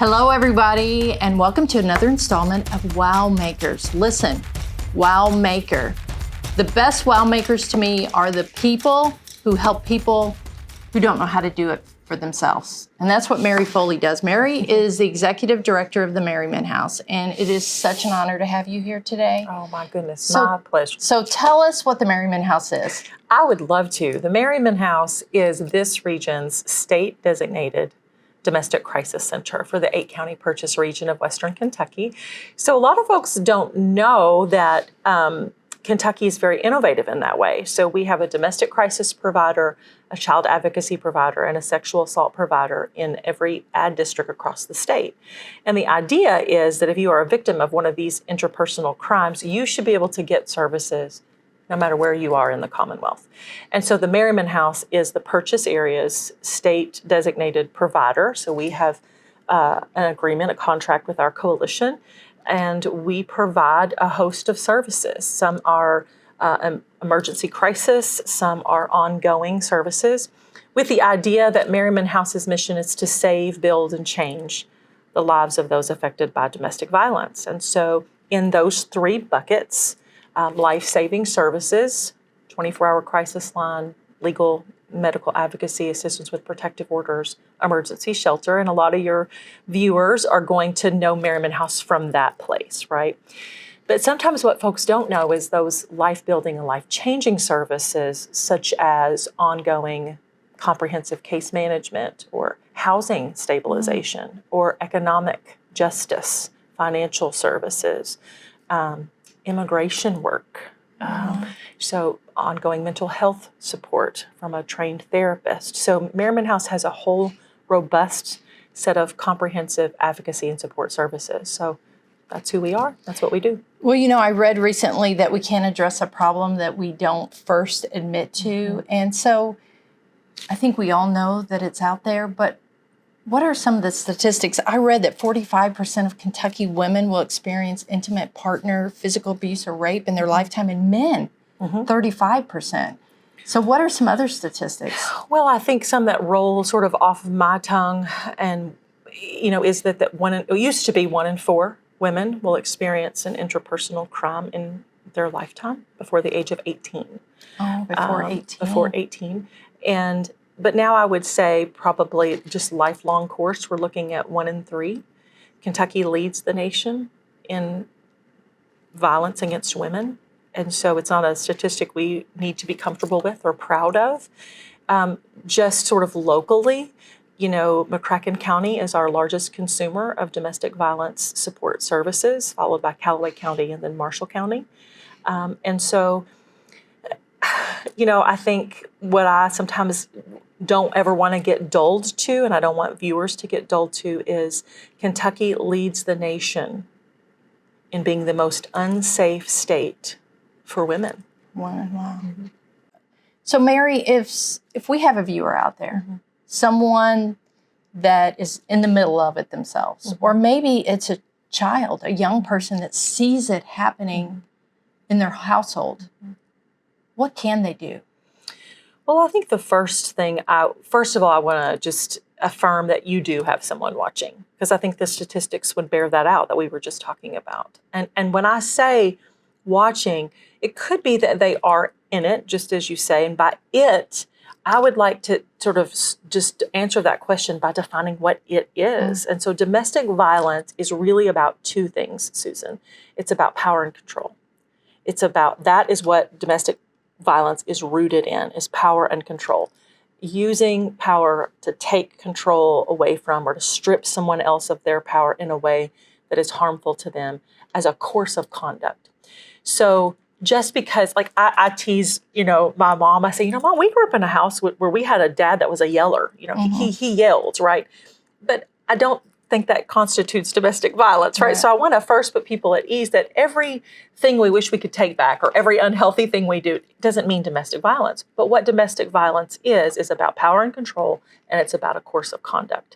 Hello, everybody, and welcome to another installment of Wow Makers. Listen, Wow Maker. The best Wow Makers to me are the people who help people who don't know how to do it for themselves. And that's what Mary Foley does. Mary is the executive director of the Merriman House, and it is such an honor to have you here today. Oh, my goodness. My pleasure. So tell us what the Merriman House is. I would love to. The Merriman House is this region's state-designated domestic crisis center for the 8-county purchase region of Western Kentucky. So a lot of folks don't know that Kentucky is very innovative in that way. So we have a domestic crisis provider, a child advocacy provider, and a sexual assault provider in every ad district across the state. And the idea is that if you are a victim of one of these interpersonal crimes, you should be able to get services no matter where you are in the Commonwealth. And so the Merriman House is the purchase area's state-designated provider. So we have an agreement, a contract with our coalition, and we provide a host of services. Some are emergency crisis, some are ongoing services, with the idea that Merriman House's mission is to save, build, and change the lives of those affected by domestic violence. And so in those three buckets, life-saving services, 24-hour crisis line, legal medical advocacy, assistance with protective orders, emergency shelter, and a lot of your viewers are going to know Merriman House from that place, right? But sometimes what folks don't know is those life-building and life-changing services, such as ongoing comprehensive case management or housing stabilization or economic justice, financial services, immigration work, so ongoing mental health support from a trained therapist. So Merriman House has a whole robust set of comprehensive advocacy and support services. So that's who we are. That's what we do. Well, you know, I read recently that we can't address a problem that we don't first admit to. And so I think we all know that it's out there, but what are some of the statistics? I read that 45% of Kentucky women will experience intimate partner physical abuse or rape in their lifetime, and men, 35%. So what are some other statistics? Well, I think some that roll sort of off of my tongue and, you know, is that it used to be 1 in 4 women will experience an interpersonal crime in their lifetime before the age of 18. Oh, before 18. Before 18. But now I would say probably just lifelong course, we're looking at 1 in 3. Kentucky leads the nation in violence against women. And so it's not a statistic we need to be comfortable with or proud of. Just sort of locally, you know, McCracken County is our largest consumer of domestic violence support services, followed by Callaway County and then Marshall County. And so, you know, I think what I sometimes don't ever want to get dulled to, and I don't want viewers to get dulled to, is Kentucky leads the nation in being the most unsafe state for women. Wow. So, Mary, if we have a viewer out there, someone that is in the middle of it themselves, or maybe it's a child, a young person that sees it happening in their household, what can they do? Well, I think the first of all, I want to just affirm that you do have someone watching, because I think the statistics would bear that out that we were just talking about. And when I say watching, it could be that they are in it, just as you say, and by it, I would like to sort of just answer that question by defining what it is. And so domestic violence is really about two things, Susan. It's about power and control. That is what domestic violence is rooted in, is power and control. Using power to take control away from or to strip someone else of their power in a way that is harmful to them as a course of conduct. So just because, like, I tease, you know, my mom, I say, you know, Mom, we grew up in a house where we had a dad that was a yeller. You know, he yelled, right? But I don't think that constitutes domestic violence, right? So I want to first put people at ease that everything we wish we could take back or every unhealthy thing we do doesn't mean domestic violence. But what domestic violence is about power and control, and it's about a course of conduct.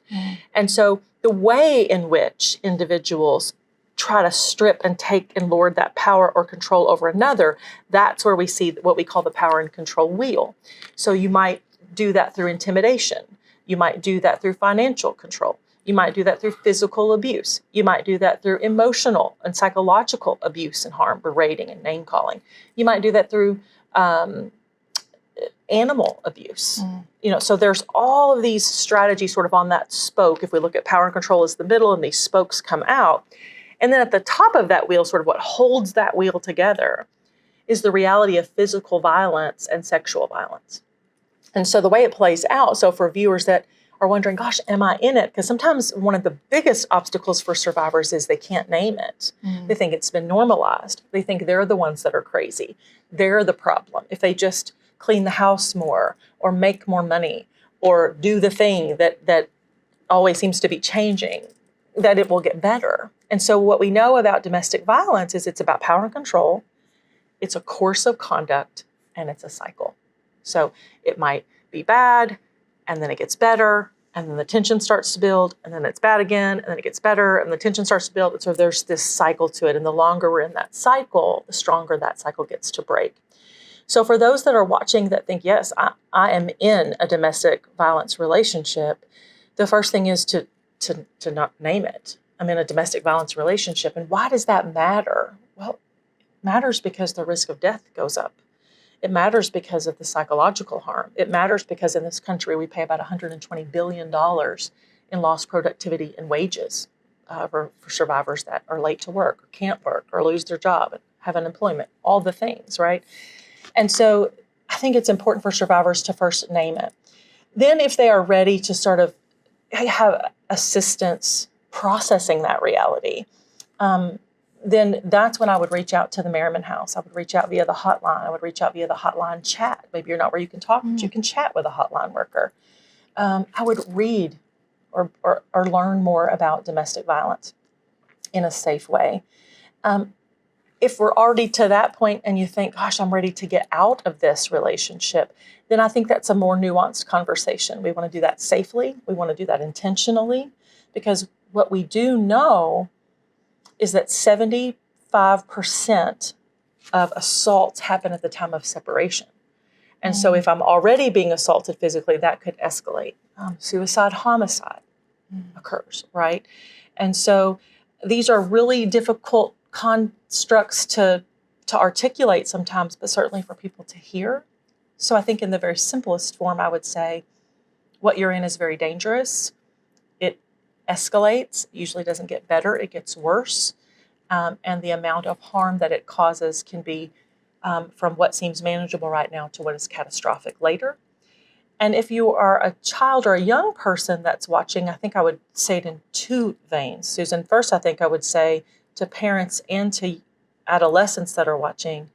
And so the way in which individuals try to strip and take and lord that power or control over another, that's where we see what we call the power and control wheel. So you might do that through intimidation. You might do that through financial control. You might do that through physical abuse. You might do that through emotional and psychological abuse and harm, berating and name calling. You might do that through animal abuse. So there's all of these strategies sort of on that spoke. If we look at power and control as the middle and these spokes come out. And then at the top of that wheel, sort of what holds that wheel together is the reality of physical violence and sexual violence. And so the way it plays out, so for viewers that are wondering, gosh, am I in it? Because sometimes one of the biggest obstacles for survivors is they can't name it. They think it's been normalized. They think they're the ones that are crazy. They're the problem. If they just clean the house more or make more money or do the thing that always seems to be changing, that it will get better. And so what we know about domestic violence is it's about power and control. It's a course of conduct, and it's a cycle. So it might be bad, and then it gets better, and then the tension starts to build, and then it's bad again, and then it gets better, and the tension starts to build. And so there's this cycle to it. And the longer we're in that cycle, the stronger that cycle gets to break. So for those that are watching that think, yes, I am in a domestic violence relationship, the first thing is to not name it. I'm in a domestic violence relationship. And why does that matter? Well, it matters because the risk of death goes up. It matters because of the psychological harm. It matters because in this country, we pay about $120 billion in lost productivity and wages for survivors that are late to work or can't work or lose their job and have unemployment, all the things, right? And so I think it's important for survivors to first name it. Then if they are ready to sort of have assistance processing that reality, then that's when I would reach out to the Merriman House. I would reach out via the hotline. I would reach out via the hotline chat. Maybe you're not where you can talk, but you can chat with a hotline worker. I would read or learn more about domestic violence in a safe way. If we're already to that point and you think, gosh, I'm ready to get out of this relationship, then I think that's a more nuanced conversation. We want to do that safely. We want to do that intentionally, because what we do know is that 75% of assaults happen at the time of separation. And so if I'm already being assaulted physically, that could escalate. Suicide, homicide occurs, right? And so these are really difficult constructs to articulate sometimes, but certainly for people to hear. So I think in the very simplest form, I would say what you're in is very dangerous. It escalates, usually doesn't get better, it gets worse. And the amount of harm that it causes can be from what seems manageable right now to what is catastrophic later. And if you are a child or a young person that's watching, I think I would say it in two veins. Susan, first, I think I would say to parents and to adolescents that are watching,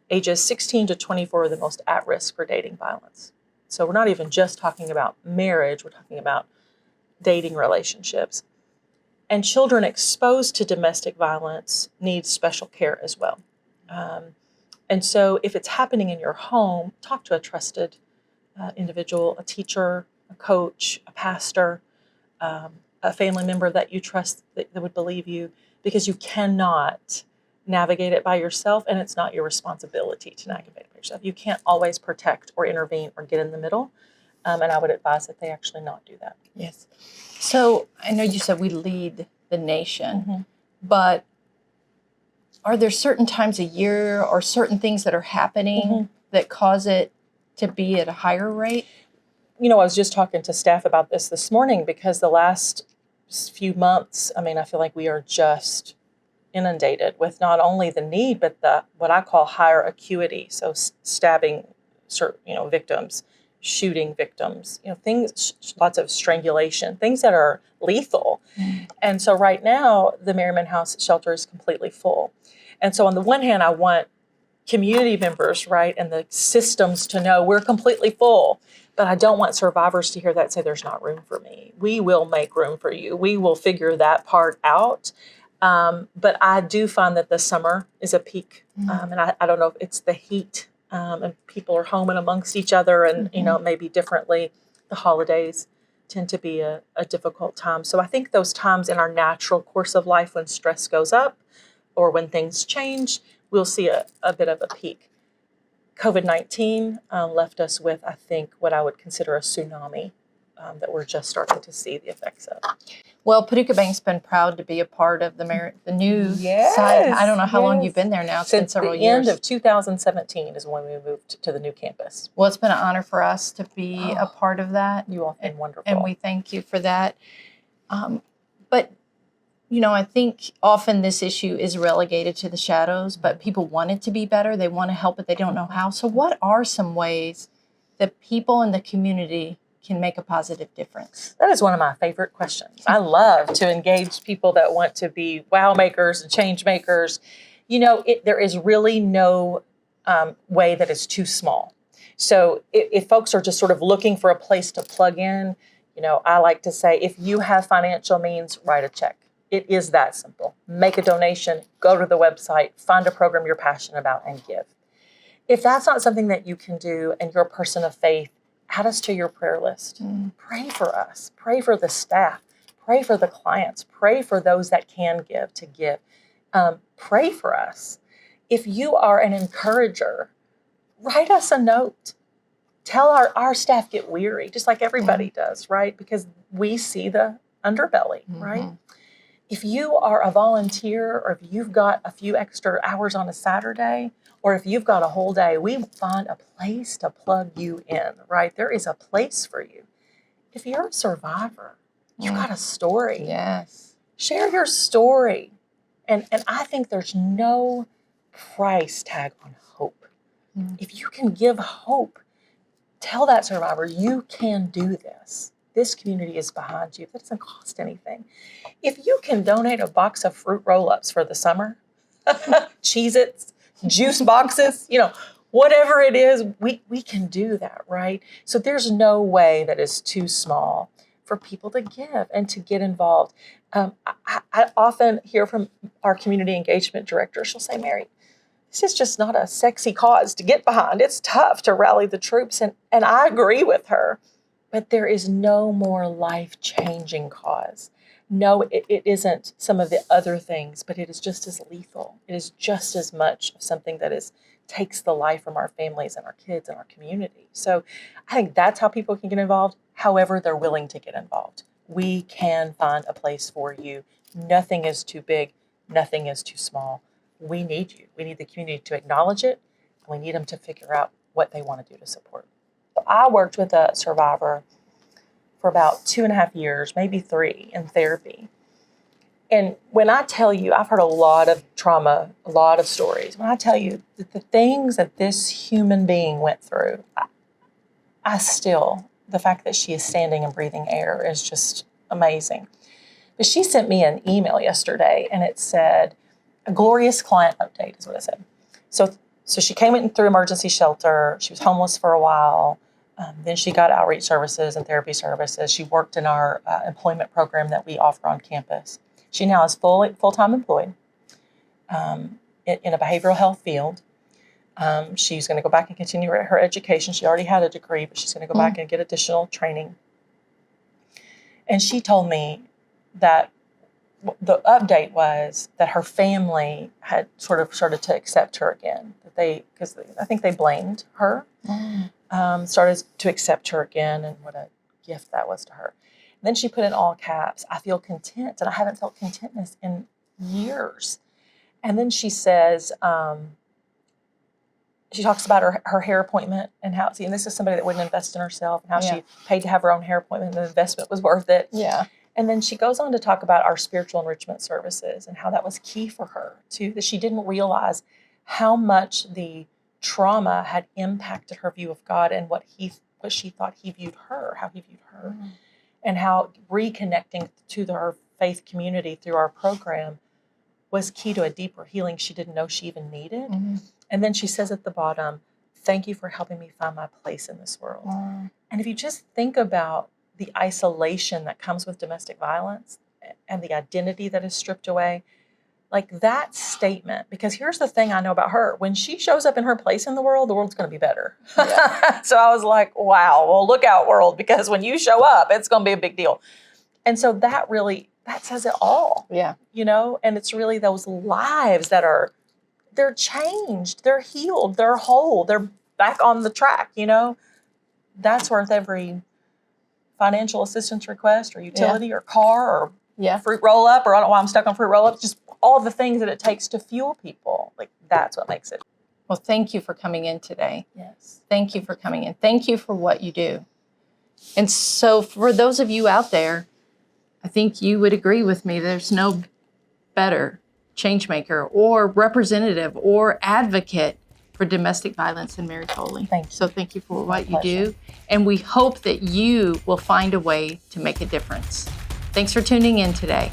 ages 16 to 24 are the most at risk for dating violence. So we're not even just talking about marriage, we're talking about dating relationships. And children exposed to domestic violence need special care as well. And so if it's happening in your home, talk to a trusted individual, a teacher, a coach, a pastor, a family member that you trust that would believe you, because you cannot navigate it by yourself, and it's not your responsibility to navigate it by yourself. You can't always protect or intervene or get in the middle, and I would advise that they actually not do that. Yes. So I know you said we lead the nation, but are there certain times a year or certain things that are happening that cause it to be at a higher rate? You know, I was just talking to staff about this morning, because the last few months, I mean, I feel like we are just inundated with not only the need, but the what I call higher acuity. So stabbing, victims, shooting victims, things, lots of strangulation, things that are lethal. And so right now, the Merriman House shelter is completely full. And so on the one hand, I want community members, right, and the systems to know we're completely full. But I don't want survivors to hear that and say, there's not room for me. We will make room for you. We will figure that part out. But I do find that the summer is a peak. And I don't know if it's the heat and people are home and amongst each other and, maybe differently. The holidays tend to be a difficult time. So I think those times in our natural course of life when stress goes up or when things change, we'll see a bit of a peak. COVID-19 left us with, I think, what I would consider a tsunami that we're just starting to see the effects of. Well, Paducah Bank's been proud to be a part of the new site. I don't know how long you've been there now. It's been Since several the years. end of 2017 is when we moved to the new campus. Well, it's been an honor for us to be a part of that. You all have been wonderful. And we thank you for that. But, I think often this issue is relegated to the shadows, but people want it to be better. They want to help, but they don't know how. So what are some ways that people in the community can make a positive difference? That is one of my favorite questions. I love to engage people that want to be wow makers and change makers. There is really no way that is too small. So if folks are just sort of looking for a place to plug in, I like to say, if you have financial means, write a check. It is that simple. Make a donation, go to the website, find a program you're passionate about, and give. If that's not something that you can do and you're a person of faith, add us to your prayer list. Pray for us. Pray for the staff. Pray for the clients. Pray for those that can give to give. Pray for us. If you are an encourager, write us a note. Tell our staff get weary, just like everybody does, right? Because we see the underbelly, right? If you are a volunteer, or if you've got a few extra hours on a Saturday, or if you've got a whole day, we find a place to plug you in, right? There is a place for you. If you're a survivor, you've got a story. Yes. Share your story. And I think there's no price tag on hope. If you can give hope, tell that survivor, you can do this. This community is behind you. That doesn't cost anything. If you can donate a box of fruit roll-ups for the summer, Cheez-Its, juice boxes, whatever it is, we can do that, right? So there's no way that is too small for people to give and to get involved. I often hear from our community engagement director. She'll say, Mary, this is just not a sexy cause to get behind. It's tough to rally the troops. And I agree with her. But there is no more life-changing cause. No, it isn't some of the other things, but it is just as lethal. It is just as much of something that takes the life from our families and our kids and our community. So I think that's how people can get involved, however they're willing to get involved. We can find a place for you. Nothing is too big. Nothing is too small. We need you. We need the community to acknowledge it, and we need them to figure out what they want to do to support. I worked with a survivor for about 2.5 years, maybe 3, in therapy. And when I tell you, I've heard a lot of trauma, a lot of stories. When I tell you that the things that this human being went through, the fact that she is standing and breathing air is just amazing. But she sent me an email yesterday, and it said, a glorious client update is what it said. So she came in through emergency shelter. She was homeless for a while. Then she got outreach services and therapy services. She worked in our employment program that we offer on campus. She now is full-time employed in a behavioral health field. She's going to go back and continue her education. She already had a degree, but she's going to go back and get additional training. And she told me that the update was that her family had sort of started to accept her again. Because I think they blamed her. Started to accept her again, and what a gift that was to her. And then she put in all caps, I feel content, and I haven't felt contentness in years. And then she says, she talks about her hair appointment and how, and this is somebody that wouldn't invest in herself, and how she paid to have her own hair appointment, and the investment was worth it. Yeah. And then she goes on to talk about our spiritual enrichment services and how that was key for her, too, that she didn't realize how much the trauma had impacted her view of God and what she thought he viewed her, how he viewed her, and how reconnecting to her faith community through our program was key to a deeper healing she didn't know she even needed. And then she says at the bottom, thank you for helping me find my place in this world. And if you just think about the isolation that comes with domestic violence and the identity that is stripped away, like that statement, because here's the thing I know about her. When she shows up in her place in the world's going to be better. Yeah. So I was like, wow, well, look out, world, because when you show up, it's going to be a big deal. And so that says it all. Yeah. And it's really those lives they're changed, they're healed, they're whole, they're back on the track, That's worth every financial assistance request or utility or car or Yeah. fruit roll up, or I don't know why I'm stuck on fruit roll up, just all the things that it takes to fuel people. Like that's what makes it. Well, thank you for coming in today. Yes. Thank you for coming in. Thank you for what you do. And so for those of you out there, I think you would agree with me, there's no better change maker or representative or advocate for domestic violence than Mary Foley. Thank you. So thank you for what you pleasure. do. And we hope that you will find a way to make a difference. Thanks for tuning in today.